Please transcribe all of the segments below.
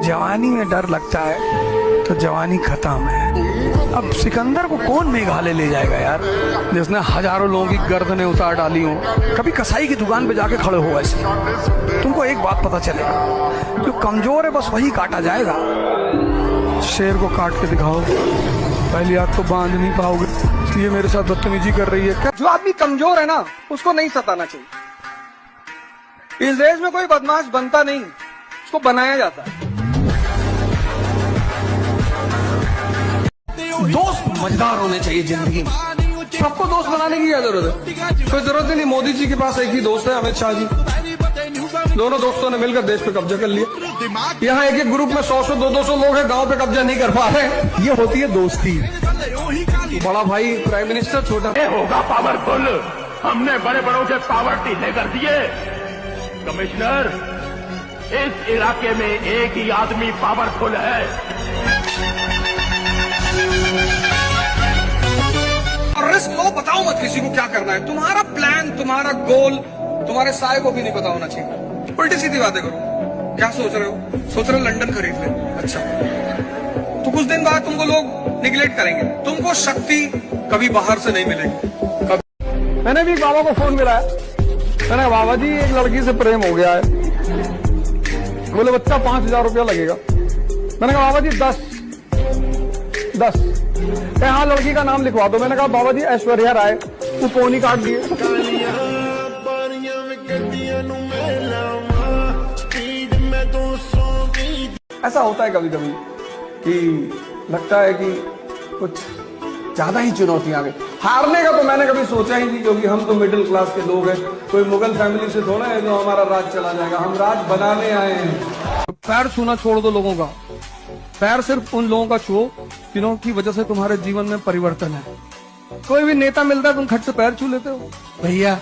जवानी में डर लगता है तो जवानी खत्म है। अब सिकंदर को कौन मेघालय ले जाएगा यार, जिसने हजारों लोगों की गर्दनें उतार डाली हो। कभी कसाई की दुकान पे जाके खड़े हो ऐसे, तुमको एक बात पता चलेगा, जो कमजोर है बस वही काटा जाएगा। शेर को काट के दिखाओ, पहली हाथ तो बांध नहीं पाओगे, इसलिए मेरे साथ बदतमीजी कर रही है। जो आदमी कमजोर है ना, उसको नहीं सताना चाहिए। इस देश में कोई बदमाश बनता नहीं, उसको बनाया जाता है। दोस्त मजेदार होने चाहिए जिंदगी में। सबको दोस्त बनाने की क्या जरूरत है? कोई जरूरत ही नहीं। मोदी जी के पास एक ही दोस्त है, अमित शाह जी। दोनों दोस्तों ने मिलकर देश पे कब्जा कर लिया। यहाँ एक एक ग्रुप में 100-100, 200-200 लोग हैं, गांव पे कब्जा नहीं कर पा रहे। ये होती है दोस्ती। बड़ा भाई प्राइम मिनिस्टर, छोटा होगा पावरफुल। हमने बड़े बड़ों के पावर ढीले कर दिए। कमिश्नर, इस इलाके में एक ही आदमी पावरफुल है। और रिस्क लो, बताओ मत किसी को क्या करना है। तुम्हारा प्लान, तुम्हारा गोल तुम्हारे साय को भी नहीं पता होना चाहिए। उल्टी सीधी बातें करो। क्या सोच रहे हो? सोच रहे हो लंदन खरीद ले, अच्छा तो कुछ दिन बाद तुमको लोग निगलेक्ट करेंगे। तुमको शक्ति कभी बाहर से नहीं मिलेगी कभी। मैंने भी बाबा को फोन मिलाया, मैंने कहा बाबा जी एक लड़की से प्रेम हो गया है। बोले बच्चा 5,000 रुपया लगेगा। मैंने कहा बाबा जी 10 हाँ लड़की का नाम लिखवा दो। मैंने कहा बाबा जी ऐश्वर्या राय, वो फोन ही काट दिए। ऐसा होता है कभी कभी कि लगता है कि कुछ ज्यादा ही चुनौतियां आ गई। हारने का तो मैंने कभी सोचा ही नहीं, क्योंकि हम तो मिडिल क्लास के लोग हैं। कोई मुगल फैमिली से थोड़ा है जो हमारा राज चला जाएगा। हम राज बनाने आए हैं। पैर छूना छोड़ दो लोगों का, पैर सिर्फ उन लोगों का छुओ जिनकी वजह से तुम्हारे जीवन में परिवर्तन है। कोई भी नेता मिलता है, तुम खट से पैर छू लेते हो। भैया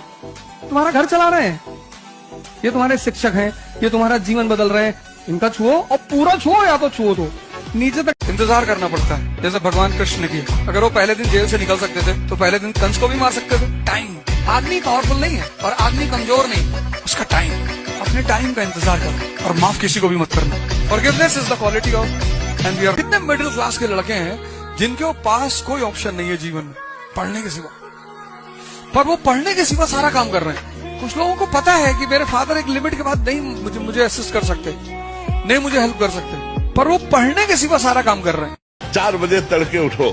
तुम्हारा घर चला रहे हैं, ये तुम्हारे शिक्षक हैं, ये तुम्हारा जीवन बदल रहे हैं, इनका छुओ और पूरा छुओ, या तो छुओ तो नीचे तक। इंतजार करना पड़ता है, जैसे भगवान कृष्ण की। अगर वो पहले दिन जेल से निकल सकते थे तो पहले दिन कंस को भी मार सकते थे। टाइम, आदमी पावरफुल नहीं है और आदमी कमजोर नहीं, उसका टाइम। अपने टाइम का इंतजार करो और माफ किसी को भी मत करना। Forgiveness is the quality of and we are. कितने मिडिल क्लास के लड़के हैं जिनके पास कोई ऑप्शन नहीं है जीवन में पढ़ने के सिवा, पर वो पढ़ने के सिवा सारा काम कर रहे हैं। कुछ लोगों को पता है कि मेरे फादर एक लिमिट के बाद नहीं मुझे असिस्ट कर सकते, नहीं मुझे हेल्प कर सकते, पर वो पढ़ने के सिवा सारा काम कर रहे हैं। 4 बजे तड़के उठो,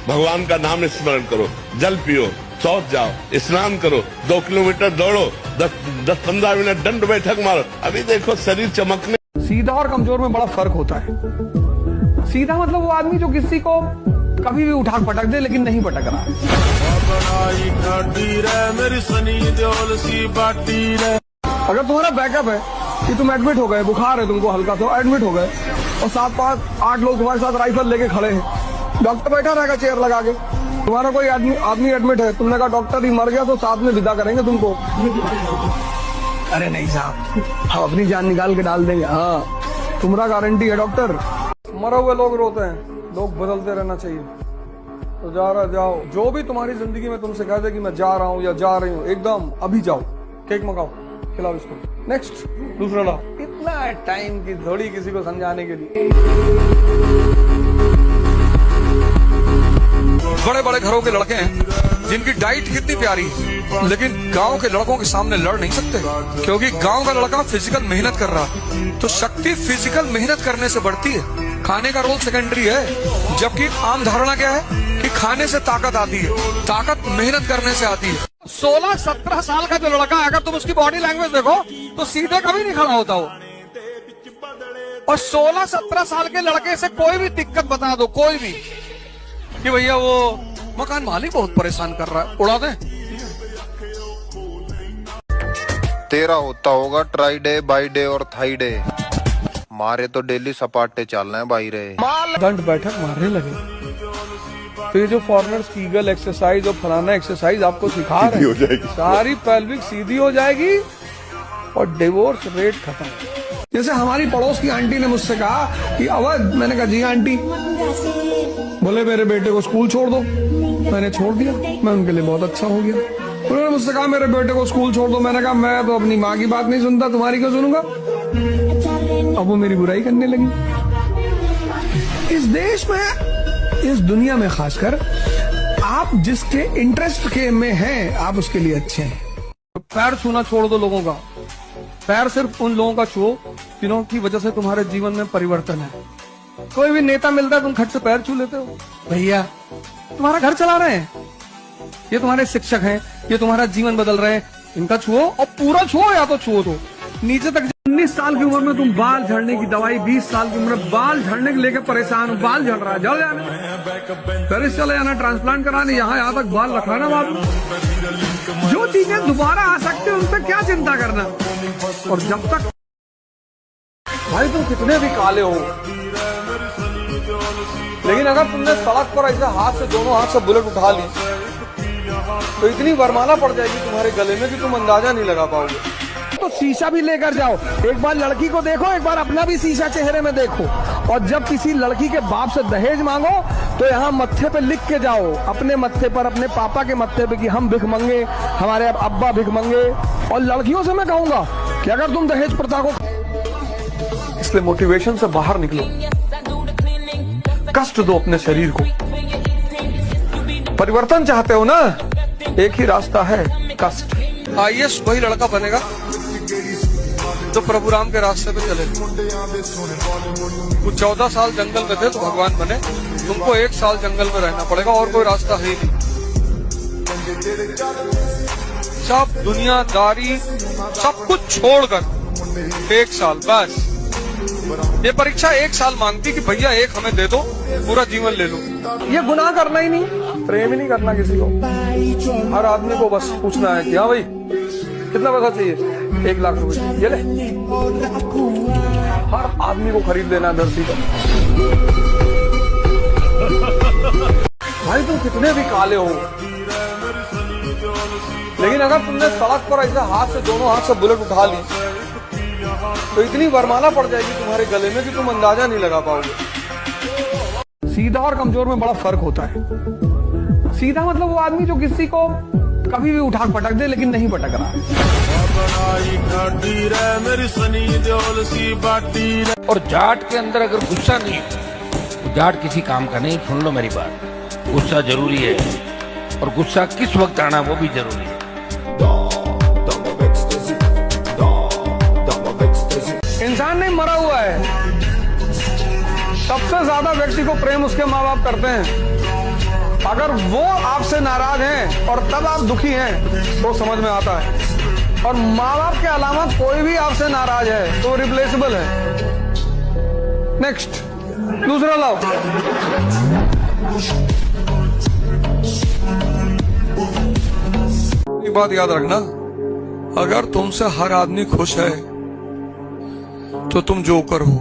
भगवान का नाम स्मरण करो, जल पियो, शौच जाओ, स्नान करो, 2 किलोमीटर दौड़ो, 10-15 मिनट दंड बैठक मारो। अभी देखो शरीर चमकने। सीधा और कमजोर में बड़ा फर्क होता है। सीधा मतलब वो आदमी जो किसी को कभी भी उठा पटक दे लेकिन नहीं पटक रहा। अगर तुम्हारा बैकअप है कि तुम एडमिट हो गए, बुखार है तुमको हल्का तो एडमिट हो गए, और 7-5-8 लोग तुम्हारे साथ राइफल लेके खड़े हैं, डॉक्टर बैठा रहेगा चेयर लगा के। तुम्हारा कोई आदमी एडमिट है, तुमने कहा डॉक्टर ही मर गया, तो साथ में विदा करेंगे तुमको। अरे नहीं साहब, हम अपनी जान निकाल के डाल देंगे। हाँ तुम्हारा गारंटी है डॉक्टर। मरे हुए लोग रोते हैं, लोग बदलते रहना चाहिए। तो जाओ, जो भी तुम्हारी जिंदगी में तुमसे कह दे कि मैं जा रहा हूँ या जा रही हूँ, एकदम अभी जाओ, केक मंगाओ, खिलाओ इसको। नेक्स्ट दूसरा लाओ। इतना टाइम की थोड़ी किसी को समझाने के लिए। बड़े बड़े घरों के लड़के हैं जिनकी डाइट कितनी प्यारी है, लेकिन गांव के लड़कों के सामने लड़ नहीं सकते, क्योंकि गांव का लड़का फिजिकल मेहनत कर रहा है। तो शक्ति फिजिकल मेहनत करने से बढ़ती है, खाने का रोल सेकेंडरी है। जबकि आम धारणा क्या है कि खाने से ताकत आती है, ताकत मेहनत करने से आती है। 16-17 साल का जो लड़का है, अगर तुम उसकी बॉडी लैंग्वेज देखो तो सीधे कभी नहीं खड़ा होता वो। और 16-17 साल के लड़के से कोई भी दिक्कत बता दो, कोई भी, कि भैया वो मकान मालिक बहुत परेशान कर रहा है, उड़ा दे। तेरा होता होगा ट्राई डे, बाई डे और थाई डे। मारे तो डेली सपाटे चल रहे हैं भाई रे। दंड बैठक मारने लगे तो ये जो फॉरनर्स की ईगल एक्सरसाइज और फलाना एक्सरसाइज आपको सिखा रहे हैं, सारी पेल्विक सीधी हो जाएगी और डिवोर्स रेट खत्म। जैसे हमारी पड़ोस की आंटी ने मुझसे कहा कि अवध, मैंने कहा जी आंटी। बोले मेरे बेटे को स्कूल छोड़ दो। मैंने छोड़ दिया, मैं उनके लिए बहुत अच्छा हो गया। उन्होंने मुझसे कहा मेरे बेटे को स्कूल छोड़ दो। मैंने कहा मैं तो अपनी माँ की बात नहीं सुनता, तुम्हारी क्यों सुनूंगा। अब वो मेरी बुराई करने लगी। इस देश में, इस दुनिया में खासकर, आप जिसके इंटरेस्ट के में हैं, आप उसके लिए अच्छे हैं। पैर छूना छोड़ दो लोगों का। पैर सिर्फ उन लोगों का छुओ जिनकी वजह से तुम्हारे जीवन में परिवर्तन है। कोई भी नेता मिलता है, तुम खट से पैर छू लेते हो। भैया तुम्हारा घर चला रहे हैं, ये तुम्हारे शिक्षक हैं, ये तुम्हारा जीवन बदल रहे हैं, इनका छुओ और पूरा छुओ, या तो छुओ तो नीचे तक। 19 साल की उम्र में तुम बाल झड़ने की दवाई, 20 साल की उम्र में बाल झड़ने के लेकर परेशान हो, बाल झड़ रहा है, जल जाना, पेरिस चले जाना, ट्रांसप्लांट कराने, यहाँ तक बाल रखाना। बाप जो चीजें दोबारा आ सकती है उन पर क्या चिंता करना। और जब तक भाई तुम कितने भी काले हो, लेकिन अगर तुमने सड़क पर ऐसे हाथ से, दोनों हाथ से बुलेट उठा ली तो इतनी वरमाला पड़ जाएगी तुम्हारे गले में कि तुम अंदाजा नहीं लगा पाओगे। तो शीशा भी लेकर जाओ, एक बार लड़की को देखो, एक बार अपना भी शीशा चेहरे में देखो। और जब किसी लड़की के बाप से दहेज मांगो तो यहाँ मत्थे पे लिख के जाओ, अपने मत्थे पर, अपने पापा के मत्थे पे, कि हम भिख मंगे, हमारे अब्बा भिख मंगे। और लड़कियों से मैं कहूंगा कि अगर तुम दहेज प्रथा को, इसलिए मोटिवेशन से बाहर निकलो, कष्ट दो अपने शरीर को। परिवर्तन चाहते हो ना, एक ही रास्ता है, कष्ट। आईएएस वही लड़का बनेगा जो प्रभु राम के रास्ते पे चले। वो 14 साल जंगल में थे तो भगवान बने, तुमको 1 साल जंगल में रहना पड़ेगा, और कोई रास्ता है ही नहीं। सब दुनियादारी, सब कुछ छोड़कर 1 साल बस। ये परीक्षा 1 साल मांगती कि भैया 1 हमें दे दो, पूरा जीवन ले लो। ये गुनाह करना ही नहीं, प्रेम ही नहीं करना किसी को। हर आदमी को बस पूछना है कि हाँ भाई कितना पैसा चाहिए, 1 लाख रुपए, ये ले। हर आदमी को खरीद लेना धरती पर। भाई तुम कितने भी काले हो, लेकिन अगर तुमने सड़क पर ऐसे हाथ से, दोनों हाथ से बुलेट उठा ली तो इतनी वरमाला पड़ जाएगी तुम्हारे गले में कि तुम अंदाजा नहीं लगा पाओगे। सीधा और कमजोर में बड़ा फर्क होता है। सीधा मतलब वो आदमी जो किसी को कभी भी उठा पटक दे, लेकिन नहीं पटक रहा। और जाट के अंदर अगर गुस्सा नहीं है तो जाट किसी काम का नहीं। सुन लो मेरी बात, गुस्सा जरूरी है, और गुस्सा किस वक्त आना वो भी जरूरी है। इंसान नहीं मरा हुआ है। सबसे ज्यादा व्यक्ति को प्रेम उसके माँ बाप करते हैं। अगर वो आपसे नाराज हैं और तब आप दुखी हैं तो समझ में आता है। और माँ बाप के अलावा कोई भी आपसे नाराज है तो रिप्लेसेबल है। नेक्स्ट, दूसरा लाओ। एक बात याद रखना, अगर तुमसे हर आदमी खुश है तो तुम जोकर हो।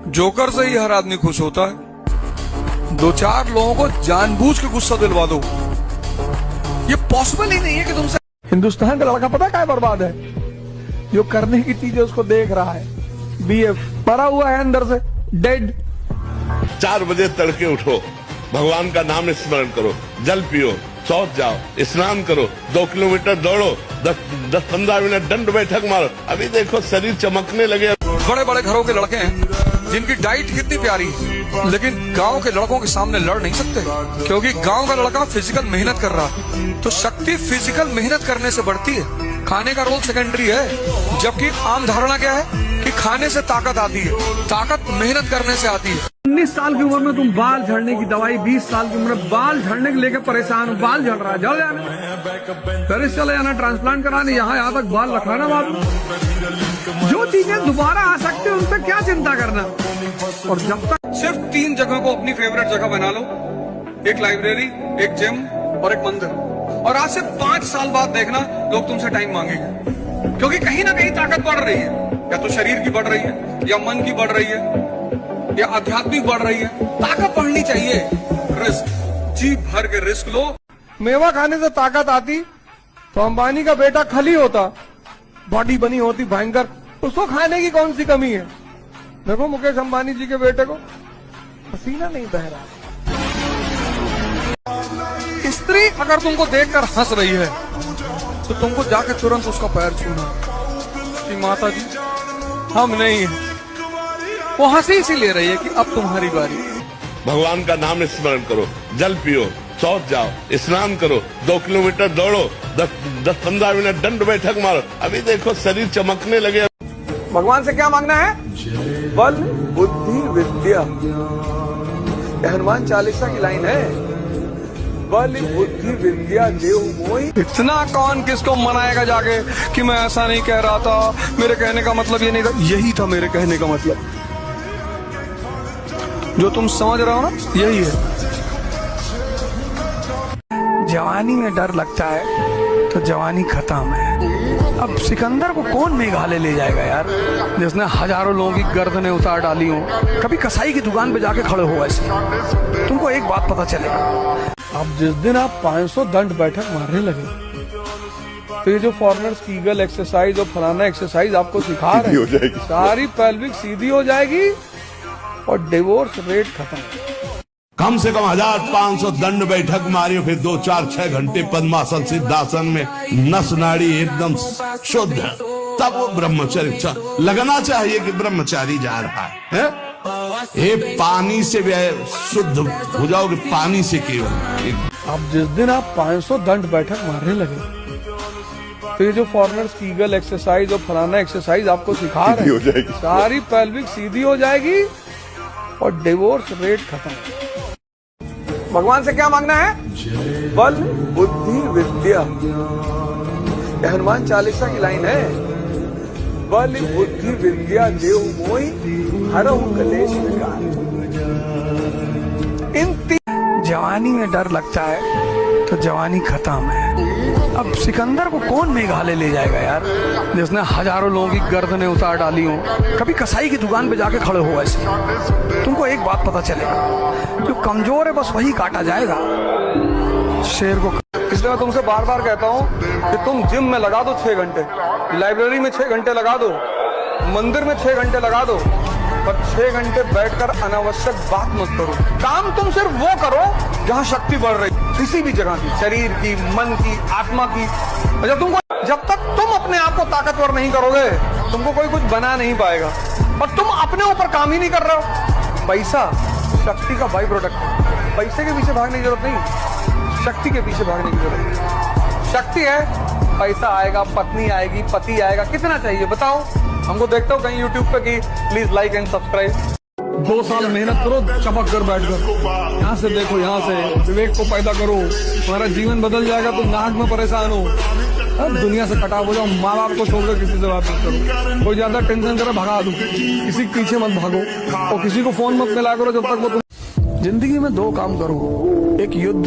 जोकर से ही हर आदमी खुश होता है। 2-4 लोगों को जानबूझ के गुस्सा दिलवा दो, ये पॉसिबल ही नहीं है कि तुमसे। हिंदुस्तान का लड़का पता है क्या बर्बाद है? जो करने की चीज है उसको देख रहा है। बीएफ मरा हुआ है अंदर से, डेड। 4 बजे तड़के उठो, भगवान का नाम स्मरण करो, जल पियो, शौच जाओ, स्नान करो, 2 किलोमीटर दौड़ो, 10-15 मिनट दंड बैठक मारो। अभी देखो शरीर चमकने लगे। बड़े बड़े घरों के लड़के हैं जिनकी डाइट कितनी प्यारी है, लेकिन गांव के लड़कों के सामने लड़ नहीं सकते, क्योंकि गांव का लड़का फिजिकल मेहनत कर रहा है। तो शक्ति फिजिकल मेहनत करने से बढ़ती है, खाने का रोल सेकेंडरी है। जबकि आम धारणा क्या है कि खाने से ताकत आती है, ताकत मेहनत करने से आती है। 19 साल की उम्र में तुम बाल झड़ने की दवाई, 20 साल की उम्र में बाल झड़ने के लेकर परेशान हो, बाल झड़ रहा है, जल जाना, पेरिस चले जाना, ट्रांसप्लांट कराने, यहाँ तक बाल रखाना। बाप जो चीजें दोबारा आ सकती है उन पर क्या चिंता करना। और जब तक सिर्फ 3 जगह को अपनी फेवरेट जगह बना लो, एक लाइब्रेरी, एक जिम और एक मंदिर। और आज से 5 साल बाद देखना लोग तुमसे टाइम मांगेंगे, क्योंकि कहीं ना कहीं ताकत बढ़ रही है। या तो शरीर की बढ़ रही है, या मन की बढ़ रही है, या आध्यात्मिक बढ़ रही है। ताकत बढ़नी चाहिए। रिस्क, जी भर के रिस्क लो। मेवा खाने से ताकत आती तो अंबानी का बेटा खली होता, बॉडी बनी होती भयंकर। उसको खाने की कौन सी कमी है? देखो मुकेश अंबानी जी के बेटे को पसीना नहीं बह रहा। स्त्री अगर तुमको देखकर हंस रही है तो तुमको जाकर तुरंत उसका पैर छूना कि माता जी हम नहीं हैं। वो हंसी इसीलिए रही है कि अब तुम्हारी बारी। भगवान का नाम स्मरण करो, जल पियो, शौच जाओ, स्नान करो, 2 किलोमीटर दौड़ो, 10-15 मिनट दंड बैठक मारो, अभी देखो शरीर चमकने लगे। भगवान से क्या मांगना है? बल बुद्धि विद्या। ये हनुमान चालीसा की लाइन है, बल बुद्धि विद्या देव मोहि। इतना कौन किसको मनाएगा जाके कि मैं ऐसा नहीं कह रहा था, मेरे कहने का मतलब ये नहीं था। यही था मेरे कहने का मतलब, जो तुम समझ रहे हो ना, यही है। जवानी में डर लगता है तो जवानी खत्म है। अब सिकंदर को कौन मेघालय ले जाएगा यार, जिसने हजारों लोगों की गर्दनें उतार डाली हो। कभी कसाई की दुकान पे जाके खड़े हो ऐसे, तुमको एक बात पता चलेगा। अब जिस दिन आप 500 दंड बैठक मारने लगे, तो ये जो फॉरेनर्स कीगल एक्सरसाइज और फलाना एक्सरसाइज आपको सिखा रहे हैं, सारी पेल्विक सीधी हो जाएगी और डिवोर्स रेट खत्म। कम से कम 1500 दंड बैठक मारी, फिर 2-4-6 घंटे पद्मासन सिद्धासन में नस नाड़ी एकदम शुद्ध, तब वो ब्रह्मचर्य लगना चाहिए कि ब्रह्मचारी जा रहा है। ये पानी से भी शुद्ध हो जाओगे, पानी से केवल। अब जिस दिन आप 500 दंड बैठक मारने लगे, तो ये जो फॉरेनर्स कीगल एक्सरसाइज और फलाना एक्सरसाइज आपको सिखा रहे हैं, सारी पेल्विक सीधी हो जाएगी और डिवोर्स रेट खत्म। भगवान से क्या मांगना है? बल बुद्धि विद्या। ये हनुमान चालीसा की लाइन है, बल बुद्धि विद्या देव मोहि हरहु कलेश विकार। जवानी में डर लगता है तो जवानी खत्म है। अब सिकंदर को कौन मेघालय ले जाएगा यार, जिसने हजारों लोगों की गर्दनें उतार डाली हो। कभी कसाई की दुकान पे जाके खड़े हो ऐसे, तुमको एक बात पता चलेगा, जो कमजोर है बस वही काटा जाएगा। शेर को इसलिए मैं तुमसे बार बार कहता हूँ कि तुम जिम में लगा दो 6 घंटे, लाइब्रेरी में 6 घंटे लगा दो, मंदिर में 6 घंटे लगा दो, पर 6 घंटे बैठकर अनावश्यक बात मत करो। काम तुम सिर्फ वो करो जहाँ शक्ति बढ़ रही, किसी भी जगह की, शरीर की, मन की, आत्मा की। जब तक तुम अपने आप को ताकतवर नहीं करोगे, तुमको कोई कुछ बना नहीं पाएगा। और तुम अपने ऊपर काम ही नहीं कर रहे हो। पैसा शक्ति का बाई प्रोडक्ट है, पैसे के पीछे भागने की जरूरत नहीं, शक्ति के पीछे भागने की जरूरत है। शक्ति है, पैसा आएगा, पत्नी आएगी, पति आएगा, कितना चाहिए बताओ? हमको देखते हो कहीं यूट्यूब पे कि प्लीज लाइक एंड सब्सक्राइब। 2 साल मेहनत करो, चपक कर बैठ कर, यहाँ से देखो, यहाँ से विवेक को पैदा करो, तुम्हारा जीवन बदल जाएगा। तुम नाहक में परेशान हो, दुनिया से कटा हो जाओ, माँ बाप को छोड़कर किसी से बात मत करो, कोई ज्यादा टेंशन करे भगा दो, किसी के पीछे मत भागो और किसी को फोन मत मिला करो जब तक वो तुम। जिंदगी में 2 काम करो, एक युद्ध,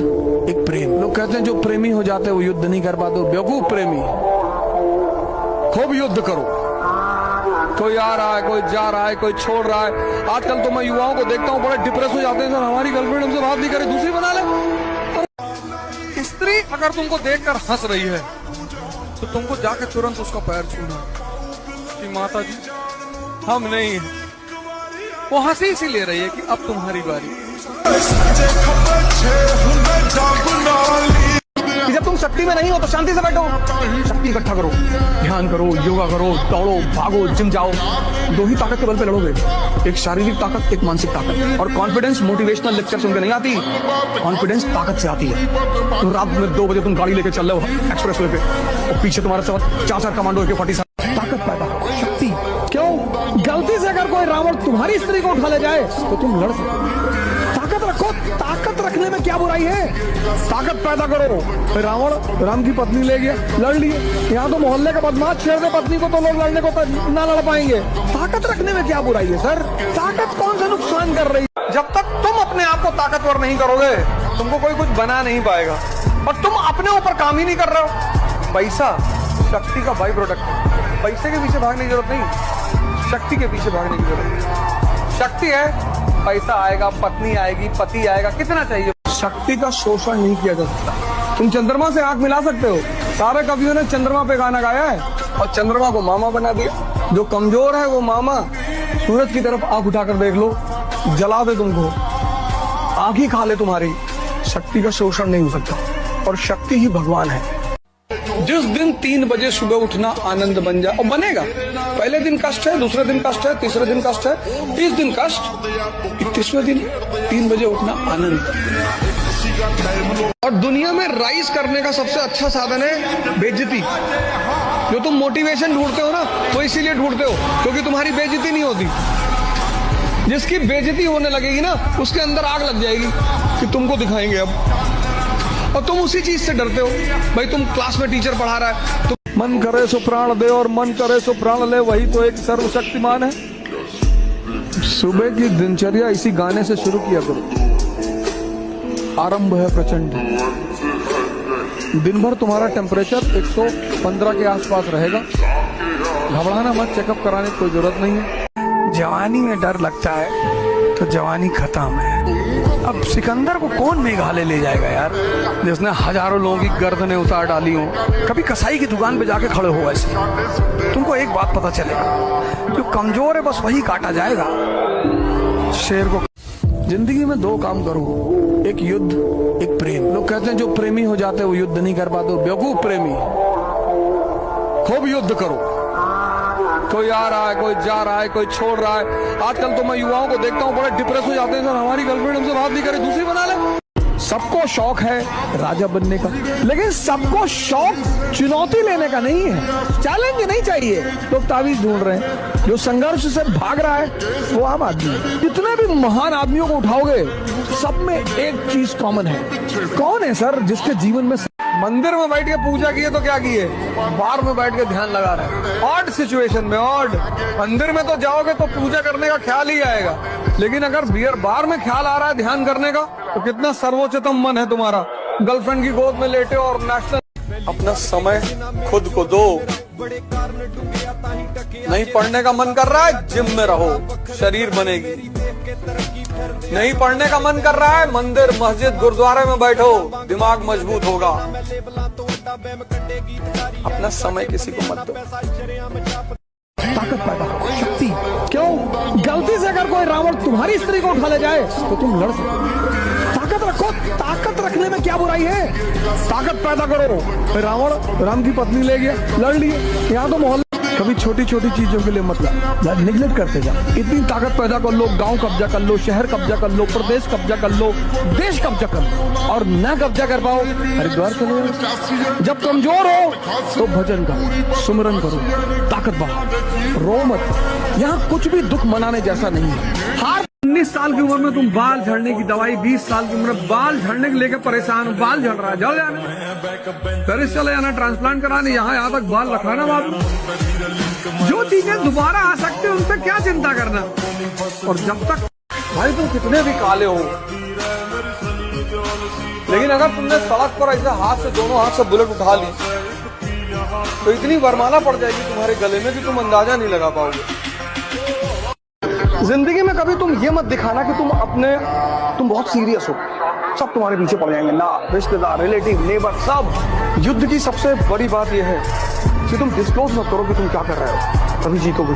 एक प्रेम। लोग कहते हैं जो प्रेमी हो जाते हैं वो युद्ध नहीं कर पाते, बेवकूफ प्रेमी। खूब युद्ध करो, कोई आ रहा है, कोई जा रहा है, कोई छोड़ रहा है। आजकल तो मैं युवाओं को देखता हूँ बड़े डिप्रेस हो जाते हैं, सर हमारी गर्लफ्रेंड हमसे बात नहीं करे, दूसरी बना ले। स्त्री अगर तुमको देखकर हंस रही है तो तुमको जाके तुरंत उसका पैर छूना कि माता जी हम नहीं हैं। वो हंसी इसीलिए रही है कि अब तुम्हारी बारी। जब तुम शक्ति में नहीं हो तो शांति से बैठो, शक्ति इकट्ठा करो, ध्यान करो, योगा करो, दौड़ो, भागो, जिम जाओ। 2 ही ताकत के बल पे लड़ोगे, एक शारीरिक ताकत, एक मानसिक ताकत। और कॉन्फिडेंस मोटिवेशनल लेक्चर सुनकर नहीं आती, कॉन्फिडेंस ताकत से आती है। तो रात में 2 बजे तुम गाड़ी लेके चल रहे हो एक्सप्रेस वे पे और पीछे तुम्हारे साथ 4 कमांडो के 47 ताकत पैदा हो, शक्ति। क्यों? गलती से अगर कोई रावण तुम्हारी स्त्री को उठा ले जाए तो तुम लड़ सको। ताकत रखो, ताकत रखने में क्या बुराई है? ताकत पैदा करो। रावण राम की पत्नी ले गया, लड़ लिए। यहाँ तो मोहल्ले का बदमाश छेड़ दे पत्नी को तो लोग लड़ने को ना लड़ पाएंगे। ताकत रखने में क्या बुराई है सर? ताकत कौन सा नुकसान कर रही है? जब तक तुम अपने आप को ताकतवर नहीं करोगे, तुमको कोई कुछ बना नहीं पाएगा। और तुम अपने ऊपर काम ही नहीं कर रहे हो। पैसा शक्ति का बाई प्रोडक्ट है, पैसे के पीछे भागने की जरूरत नहीं, शक्ति के पीछे भागने की जरूरत है। शक्ति है, पैसा आएगा, पत्नी आएगी, पति आएगा, कितना चाहिए? शक्ति का शोषण नहीं किया जा सकता। तुम चंद्रमा से आंख मिला सकते हो, सारे कवियों ने चंद्रमा पे गाना गाया है और चंद्रमा को मामा बना दिया। जो कमजोर है वो मामा सूरज की तरफ आंख उठाकर देख लो, जला दे तुमको, आंख ही खा ले तुम्हारी। शक्ति का शोषण नहीं हो सकता और शक्ति ही भगवान है। जिस दिन 3 बजे सुबह उठना आनंद बन जाए, और बनेगा। पहले दिन कष्ट है, दूसरे दिन कष्ट है, तीसरे दिन कष्ट है, 30 दिन कष्ट, 31वें दिन 3 बजे उठना आनंद। और दुनिया में राइज करने का सबसे अच्छा साधन है बेइज्जती। जो तुम मोटिवेशन ढूंढते हो ना, वो इसीलिए ढूंढते हो क्योंकि तुम्हारी बेइज्जती नहीं होती। जिसकी बेइज्जती होने लगेगी ना, उसके अंदर आग लग जाएगी कि तुमको दिखाएंगे अब, और तुम उसी चीज से डरते हो। भाई तुम क्लास में टीचर पढ़ा रहा है तो मन करे सो प्राण दे और मन करे सो प्राण ले, वही तो एक सर्वशक्तिमान है। सुबह की दिनचर्या इसी गाने से शुरू किया करो। आरंभ है प्रचंड। दिन भर तुम्हारा टेम्परेचर 115 के आसपास रहेगा। घबराना मत, चेकअप कराने की कोई जरूरत नहीं है। जवानी में डर लगता है तो जवानी खत्म है। अब सिकंदर को कौन मेघालय ले जाएगा यार, जिसने हजारों लोगों की गर्दनें उतार डाली हो। कभी कसाई की दुकान पे जाके खड़े हो ऐसे, तुमको एक बात पता चलेगा, जो कमजोर है बस वही काटा जाएगा। शेर को जिंदगी में 2 काम करो, एक युद्ध, एक प्रेम। लोग कहते हैं जो प्रेमी हो जाते हैं वो युद्ध नहीं कर पाते, बेवकूफ प्रेमी। खूब युद्ध करो। कोई आ रहा है, कोई जा रहा है, कोई छोड़ रहा है। आजकल तो मैं युवाओं को देखता हूँ बड़े डिप्रेस हो जाते हैं, सर हमारी गर्लफ्रेंड हमसे बात नहीं करे, दूसरी बना ले। सबको शौक है राजा बनने का, लेकिन सबको शौक चुनौती लेने का नहीं है। चैलेंज नहीं चाहिए। लोग तावीज ढूंढ रहे हैं। जो संघर्ष से भाग रहा है वो आम आदमी है। जितने भी महान आदमियों को उठाओगे, सब में एक चीज कॉमन है। कौन है सर जिसके जीवन में मंदिर में बैठ के पूजा किए तो क्या किए, बार में बैठ के ध्यान लगा रहे हैं। ऑड सिचुएशन में, ऑड। मंदिर में तो जाओगे तो पूजा करने का ख्याल ही आएगा, लेकिन अगर बियर बार में ख्याल आ रहा है ध्यान करने का, तो कितना सर्वोच्चतम मन है तुम्हारा। गर्लफ्रेंड की गोद में लेटे और नेशनल। अपना समय खुद को दो। नहीं पढ़ने का मन कर रहा है, जिम में रहो, शरीर बनेगी। नहीं पढ़ने का मन कर रहा है, मंदिर मस्जिद गुरुद्वारे में बैठो, दिमाग मजबूत होगा। अपना समय किसी को मत दो। ताकत पैदा हो, शक्ति। क्यों? गलती से अगर कोई रावण तुम्हारी स्त्री को उठा ले जाए तो तुम लड़ सको। ताकत रखो। ताकत रखने में क्या बुराई है? ताकत पैदा करो। रावण राम की पत्नी ले गया, लड़ लिए। यहाँ तो मोहल्ले कभी छोटी छोटी चीजों के लिए मतलब निगलेक्ट करते जा। इतनी ताकत पैदा कर लो, गांव कब्जा कर लो, शहर कब्जा कर लो, प्रदेश कब्जा कर लो, देश कब्जा कर लो, और न कब्जा कर पाओ हरिद्वार चले। जब कमजोर हो तो भजन करो, सुमरन करो, ताकत बढ़ाओ, रो मत। यहाँ कुछ भी दुख मनाने जैसा नहीं है। हार 19 साल की उम्र में तुम बाल झड़ने की दवाई, 20 साल की उम्र में बाल झड़ने के लेकर परेशान हो, बाल झड़ रहा है, झड़ जाना, पेरिस चले जाना, ट्रांसप्लांट कराने, यहाँ तक बाल रखाना। बात जो चीजें दोबारा आ सकती है उन पर क्या चिंता करना। और जब तक भाई तुम कितने भी काले हो, लेकिन अगर तुमने सड़क पर ऐसे हाथ से, दोनों हाथ से बुलेट उठा ली तो इतनी वरमाला पड़ जाएगी तुम्हारे गले में कि तुम अंदाजा नहीं लगा पाओगे। जिंदगी में कभी तुम ये मत दिखाना कि तुम बहुत सीरियस हो, सब तुम्हारे पीछे पड़ जाएंगे। ना रिश्तेदार, रिलेटिव, नेबर, सब। युद्ध की सबसे बड़ी बात यह है कि तुम डिस्क्लोज मत करो कि तुम क्या कर रहे हो, तभी जीतोगे।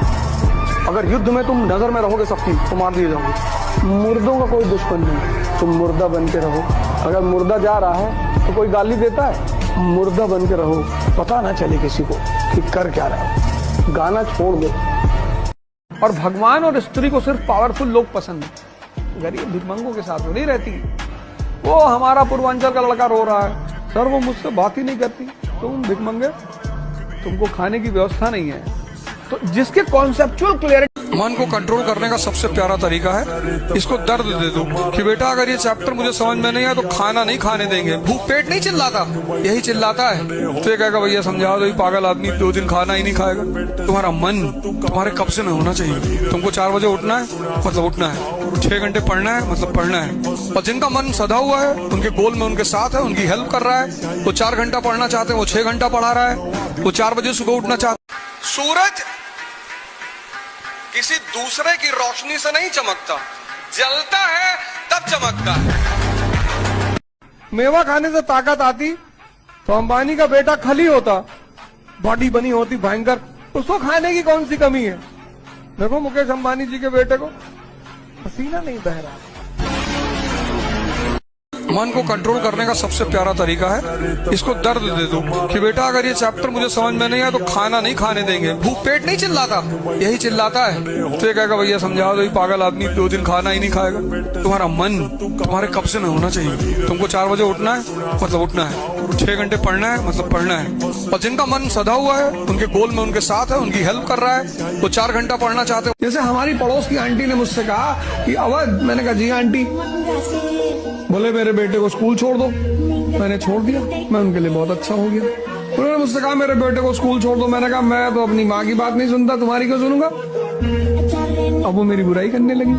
अगर युद्ध में तुम नजर में रहोगे सबकी तो मार दिए जाओगे। मुर्दों का कोई दुश्मन नहीं, तुम मुर्दा बन के रहो। अगर मुर्दा जा रहा है तो कोई गाली देता है, मुर्दा बन के रहो, पता ना चले किसी को कि कर क्या रहा है। गाना छोड़ दो। और भगवान और स्त्री को सिर्फ पावरफुल लोग पसंद है, गरीब भिखमंगों के साथ वो नहीं रहती। वो हमारा पूर्वांचल का लड़का रो रहा है, सर वो मुझसे बात ही नहीं करती, तुम भिखमंगे, तुमको खाने की व्यवस्था नहीं है। तो जिसके कॉन्सेप्चुअल क्लियरिटी। मन को कंट्रोल करने का सबसे प्यारा तरीका है इसको दर्द दे दो कि बेटा अगर ये चैप्टर मुझे समझ में नहीं आया तो खाना नहीं खाने देंगे। भूख पेट नहीं चिल्लाता, यही चिल्लाता है। तो ये कहेगा भैया समझा दो, पागल आदमी 2 दिन खाना ही नहीं खाएगा। तुम्हारा मन तुम्हारे कब्जे में होना चाहिए। तुमको 4 बजे उठना है मतलब उठना है, 6 घंटे पढ़ना है मतलब पढ़ना है। और जिनका मन सधा हुआ है, उनके गोल में उनके साथ है, उनकी हेल्प कर रहा है, वो 4 घंटा पढ़ना चाहते हैं, वो 6 घंटा पढ़ा रहा है, वो 4 बजे सुबह उठना चाहते। सूरज किसी दूसरे की रोशनी से नहीं चमकता, जलता है तब चमकता है। मेवा खाने से ताकत आती तो अंबानी का बेटा खली होता, बॉडी बनी होती भयंकर, उसको खाने की कौन सी कमी है। देखो मुकेश अंबानी जी के बेटे को पसीना नहीं बह रहा। मन को कंट्रोल करने का सबसे प्यारा तरीका है इसको दर्द दे दो कि बेटा अगर ये चैप्टर मुझे समझ में नहीं आया तो खाना नहीं खाने देंगे। भूख पेट नहीं चिल्लाता, यही चिल्लाता है। तो ये कहेगा भैया समझाओ तो, ये पागल आदमी 2 दिन खाना ही नहीं खाएगा। तुम्हारा मन तुम्हारे कब्जे में होना चाहिए। तुमको 4 बजे उठना है मतलब उठना है, 6 घंटे पढ़ना है मतलब पढ़ना है। और जिनका मन सधा हुआ है, उनके गोल में उनके साथ है, उनकी हेल्प कर रहा है, वो 4 घंटा पढ़ना चाहते हैं। जैसे हमारी पड़ोस की आंटी ने मुझसे कहा कि अवध, मैंने कहा जी आंटी, बोले मेरे बेटे को स्कूल छोड़ दो। मैंने छोड़ दिया, मैं उनके लिए बहुत अच्छा हो गया। उन्होंने मुझसे कहा मेरे बेटे को स्कूल छोड़ दो। मैंने कहा मैं तो अपनी माँ की बात नहीं सुनता, तुम्हारी क्यों सुनूंगा। अब वो मेरी बुराई करने लगी।